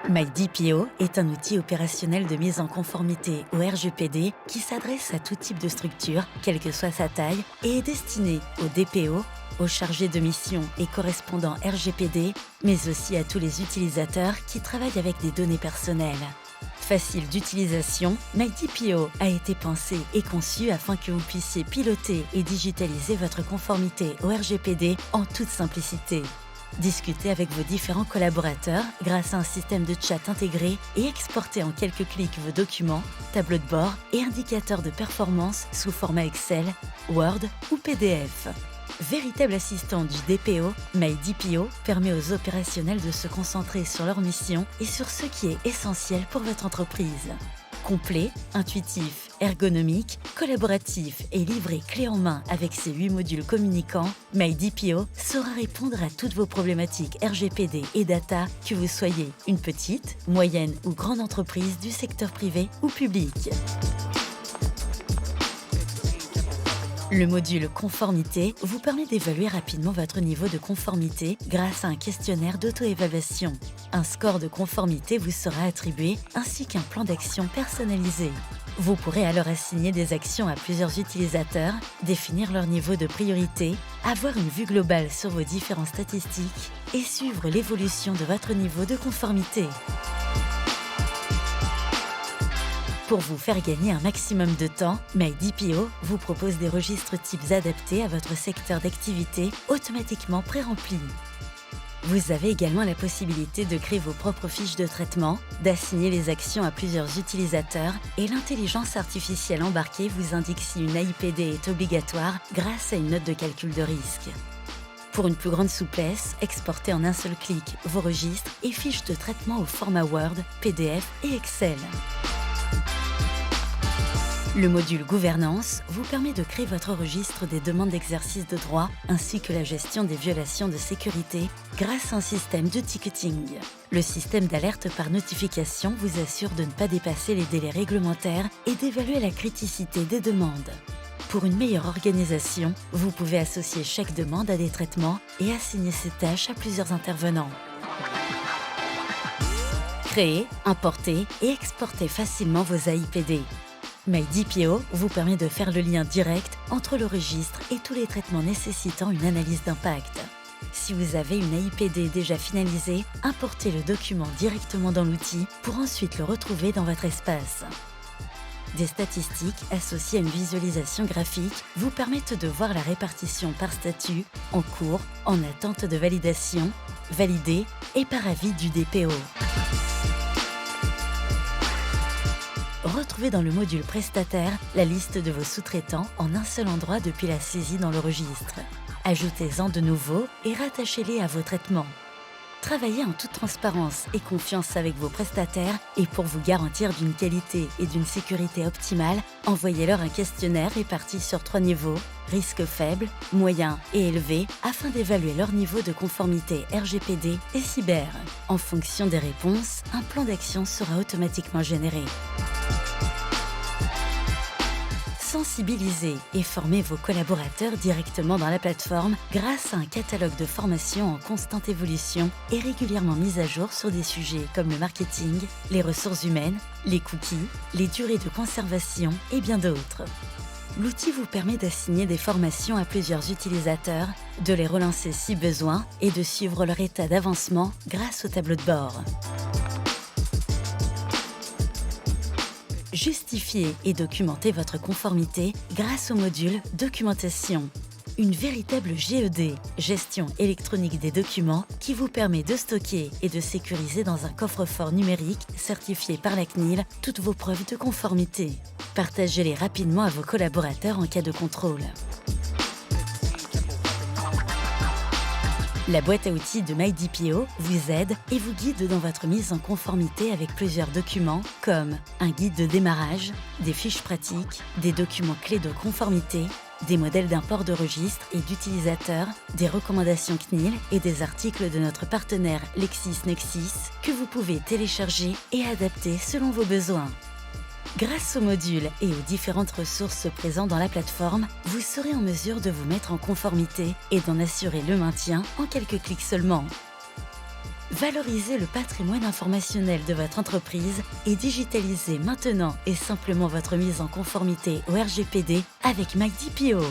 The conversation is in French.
MyDPO est un outil opérationnel de mise en conformité au RGPD qui s'adresse à tout type de structure, quelle que soit sa taille, et est destiné aux DPO, aux chargés de mission et correspondants RGPD, mais aussi à tous les utilisateurs qui travaillent avec des données personnelles. Facile d'utilisation, MyDPO a été pensé et conçu afin que vous puissiez piloter et digitaliser votre conformité au RGPD en toute simplicité. Discutez avec vos différents collaborateurs grâce à un système de chat intégré et exportez en quelques clics vos documents, tableaux de bord et indicateurs de performance sous format Excel, Word ou PDF. Véritable assistant du DPO, MyDPO permet aux opérationnels de se concentrer sur leur mission et sur ce qui est essentiel pour votre entreprise. Complet, intuitif, ergonomique, collaboratif et livré clé en main avec ses 8 modules communicants, MyDPO saura répondre à toutes vos problématiques RGPD et data, que vous soyez une petite, moyenne ou grande entreprise du secteur privé ou public. Le module conformité vous permet d'évaluer rapidement votre niveau de conformité grâce à un questionnaire d'auto-évaluation. Un score de conformité vous sera attribué ainsi qu'un plan d'action personnalisé. Vous pourrez alors assigner des actions à plusieurs utilisateurs, définir leur niveau de priorité, avoir une vue globale sur vos différentes statistiques et suivre l'évolution de votre niveau de conformité. Pour vous faire gagner un maximum de temps, MyDPO vous propose des registres types adaptés à votre secteur d'activité automatiquement pré-remplis. Vous avez également la possibilité de créer vos propres fiches de traitement, d'assigner les actions à plusieurs utilisateurs et l'intelligence artificielle embarquée vous indique si une AIPD est obligatoire grâce à une note de calcul de risque. Pour une plus grande souplesse, exportez en un seul clic vos registres et fiches de traitement au format Word, PDF et Excel. Le module gouvernance vous permet de créer votre registre des demandes d'exercice de droit ainsi que la gestion des violations de sécurité grâce à un système de ticketing. Le système d'alerte par notification vous assure de ne pas dépasser les délais réglementaires et d'évaluer la criticité des demandes. Pour une meilleure organisation, vous pouvez associer chaque demande à des traitements et assigner ces tâches à plusieurs intervenants. Créer, importer et exporter facilement vos AIPD. MyDPO vous permet de faire le lien direct entre le registre et tous les traitements nécessitant une analyse d'impact. Si vous avez une AIPD déjà finalisée, importez le document directement dans l'outil pour ensuite le retrouver dans votre espace. Des statistiques associées à une visualisation graphique vous permettent de voir la répartition par statut, en cours, en attente de validation, validé et par avis du DPO. Retrouvez dans le module prestataire la liste de vos sous-traitants en un seul endroit depuis la saisie dans le registre. Ajoutez-en de nouveaux et rattachez-les à vos traitements. Travaillez en toute transparence et confiance avec vos prestataires et pour vous garantir d'une qualité et d'une sécurité optimale, envoyez-leur un questionnaire réparti sur 3 niveaux, risque faible, moyen et élevé, afin d'évaluer leur niveau de conformité RGPD et cyber. En fonction des réponses, un plan d'action sera automatiquement généré. Sensibilisez et formez vos collaborateurs directement dans la plateforme grâce à un catalogue de formations en constante évolution et régulièrement mis à jour sur des sujets comme le marketing, les ressources humaines, les cookies, les durées de conservation et bien d'autres. L'outil vous permet d'assigner des formations à plusieurs utilisateurs, de les relancer si besoin et de suivre leur état d'avancement grâce au tableau de bord. Justifiez et documentez votre conformité grâce au module Documentation. Une véritable GED, gestion électronique des documents, qui vous permet de stocker et de sécuriser dans un coffre-fort numérique certifié par la CNIL toutes vos preuves de conformité. Partagez-les rapidement à vos collaborateurs en cas de contrôle. La boîte à outils de MyDPO vous aide et vous guide dans votre mise en conformité avec plusieurs documents comme un guide de démarrage, des fiches pratiques, des documents clés de conformité, des modèles d'import de registres et d'utilisateurs, des recommandations CNIL et des articles de notre partenaire LexisNexis que vous pouvez télécharger et adapter selon vos besoins. Grâce aux modules et aux différentes ressources présentes dans la plateforme, vous serez en mesure de vous mettre en conformité et d'en assurer le maintien en quelques clics seulement. Valorisez le patrimoine informationnel de votre entreprise et digitalisez maintenant et simplement votre mise en conformité au RGPD avec MacDPO.